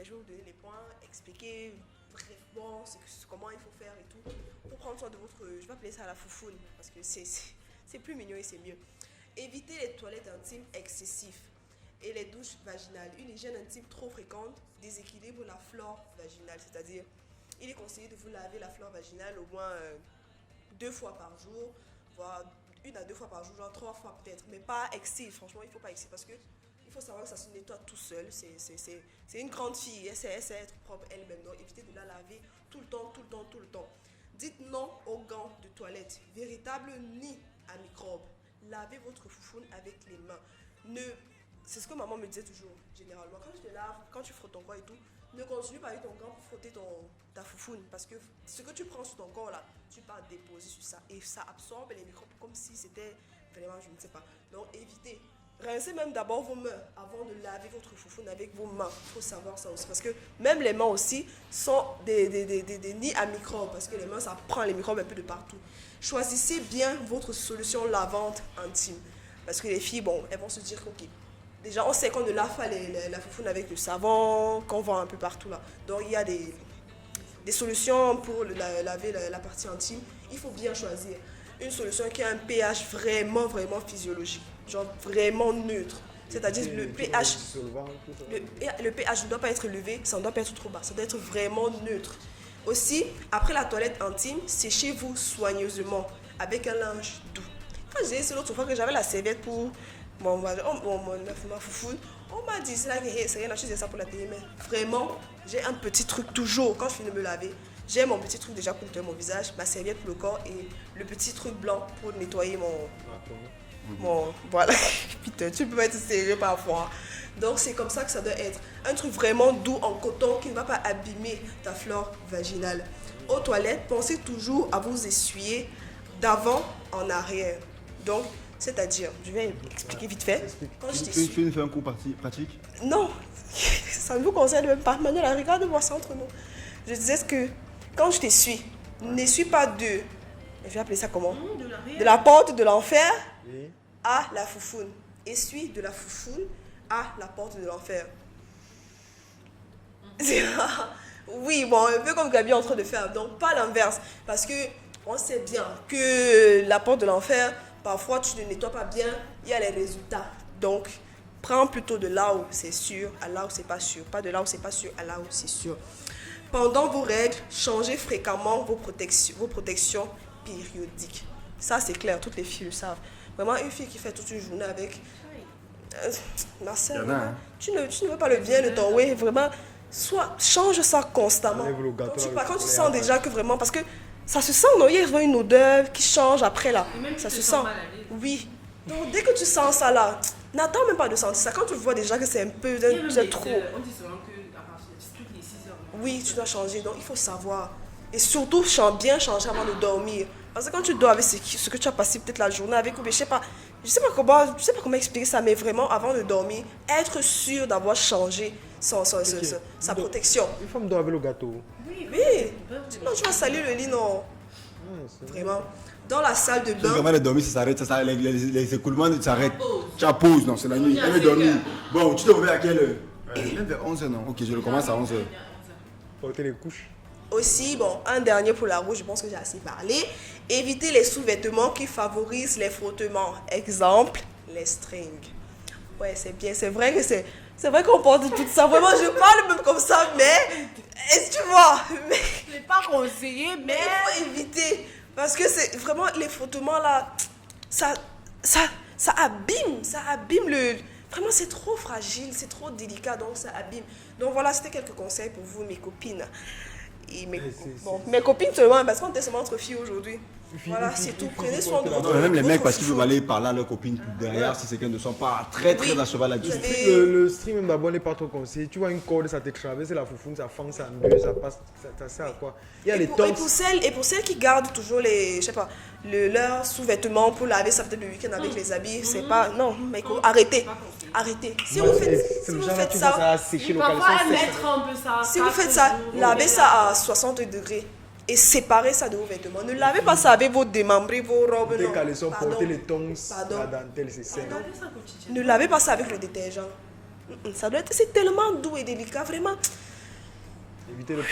je vais vous donner les points, expliquer brièvement comment il faut faire et tout. Pour prendre soin de votre, je vais appeler ça la foufoune, parce que c'est plus mignon et c'est mieux. Évitez les toilettes intimes excessives et les douches vaginales. Une hygiène intime trop fréquente déséquilibre la flore vaginale, c'est-à-dire il est conseillé de vous laver la flore vaginale au moins 2 fois par jour, voire 1 à 2 fois par jour, genre 3 fois peut-être, mais pas excessif. Franchement, il ne faut pas excessif parce que il faut savoir que ça se nettoie tout seul. C'est une grande fille, elle sait être propre elle-même. Donc évitez de la laver tout le temps, tout le temps, tout le temps. Dites non aux gants de toilette, véritable nid à microbes. Lavez votre foufoune avec les mains. C'est ce que maman me disait toujours, généralement. Quand tu te laves, quand tu frottes ton corps et tout, ne continue pas avec ton gant pour frotter ta foufoune. Parce que ce que tu prends sur ton corps là, tu pars déposer sur ça. Et ça absorbe les microbes comme si c'était vraiment, je ne sais pas. Donc évitez. Rincez même d'abord vos mains avant de laver votre foufoune avec vos mains. Il faut savoir ça aussi. Parce que même les mains aussi sont des nids à microbes. Parce que les mains, ça prend les microbes un peu de partout. Choisissez bien votre solution lavante intime. Parce que les filles, bon, elles vont se dire ok. Déjà, on sait qu'on ne lave pas la foufoune avec le savon qu'on vend un peu partout là. Donc, il y a des solutions pour laver la partie intime. Il faut bien choisir une solution qui a un pH vraiment, vraiment physiologique. Genre vraiment neutre. C'est-à-dire le pH ne doit pas être élevé, ça ne doit pas être trop bas. Ça doit être vraiment neutre. Aussi, après la toilette intime, séchez-vous soigneusement avec un linge doux. Quand j'ai dit c'est l'autre fois que j'avais la serviette pour ma foufoune, on m'a dit c'est là que c'est rien, je faisais ça pour la télé, mais vraiment, j'ai un petit truc toujours quand je finis de me laver. J'ai mon petit truc déjà pour nettoyer mon visage, ma serviette pour le corps et le petit truc blanc pour nettoyer voilà. Putain, tu peux être sérieux parfois. Donc c'est comme ça que ça doit être. Un truc vraiment doux en coton qui ne va pas abîmer ta flore vaginale. Aux toilettes, pensez toujours à vous essuyer d'avant en arrière. Donc, c'est-à-dire, je vais expliquer vite fait. Quand je t'essuie... Tu veux nous faire un cours pratique? Non, ça ne vous concerne même pas. Manuel, regarde-moi ça entre nous. Je disais que quand je t'essuie, n'essuie pas je vais appeler ça comment? De la porte de l'enfer à la foufoune. Essuie de la foufoune à la porte de l'enfer. Oui, bon, un peu comme Gabi est en train de faire. Donc, pas l'inverse. Parce que on sait bien que la porte de l'enfer, parfois tu ne nettoies pas bien, il y a les résultats. Donc, prends plutôt de là où c'est sûr à là où c'est pas sûr. Pas de là où c'est pas sûr à là où c'est sûr. Pendant vos règles, changez fréquemment vos protections périodiques. Ça, c'est clair, toutes les filles le savent. Vraiment, une fille qui fait toute une journée avec... Marcel, tu ne veux pas le bien de ton way, vraiment, change ça constamment. Quand tu sens déjà que vraiment, parce que ça se sent, non, il y a une odeur qui change après là. Ça se sent. Oui. Donc dès que tu sens ça là, n'attends même pas de sentir ça. Quand tu vois déjà que c'est un peu trop. On dit souvent qu'à partir de toutes les 6 heures. Oui, tu dois changer. Donc il faut savoir. Et surtout, bien changer avant de dormir. Parce que quand tu dors avec ce que tu as passé peut-être la journée avec, ou je sais pas comment expliquer ça, mais vraiment avant de dormir, être sûr d'avoir changé sa protection. Une femme doit avec le gâteau. Oui. Sinon, tu vas salir le lit, non. Vraiment. Dans la salle de bain. Avant de dormir, ça s'arrête, les écoulements s'arrêtent. Tu as pause, non, c'est la nuit. Elle veut dormir. Bon, tu te réveilles à quelle heure? Même vers 11h, non? Ok, je le commence à 11h. Porter les couches. Aussi, bon, un dernier pour la rouge, je pense que j'ai assez parlé. Évitez les sous-vêtements qui favorisent les frottements. Exemple, les strings. Ouais, c'est bien, c'est vrai qu'on porte tout ça. Vraiment, je parle même comme ça, mais... Est-ce que tu vois? Mais... C'est pas conseillé, mais... il faut éviter. Parce que c'est vraiment, les frottements là, ça abîme le... Vraiment, c'est trop fragile, c'est trop délicat, donc ça abîme. Donc voilà, c'était quelques conseils pour vous, mes copines. Et mes copines seulement, parce qu'on était seulement entre filles aujourd'hui. Voilà, c'est tout. Prenez soin de votre... Même les mecs, parce qu'ils veulent aller parler à leurs copines derrière, si c'est qu'elles ne sont pas très à cheval là-dessus. Le stream, même d'abord, n'est pas trop conseillé. Tu vois une corde, ça te traverse la foufoune, ça fend, ça meurt, ça passe, ça sert à quoi? Il y a les torses. Et pour celles qui gardent toujours les, je sais pas, leurs sous-vêtements pour laver ça peut-être le week-end avec les habits, c'est pas... Non, mais arrêtez. Si vous faites ça... Si vous faites ça, lavez ça à 60 degrés. Et séparez ça de vos vêtements. Ne lavez pas ça avec vos démembrés, vos robes. Des caleçons, porter les tongs, la dentelle, c'est sain. Ne lavez pas ça avec le détergent. Ça doit être, c'est tellement doux et délicat, vraiment. Éviter le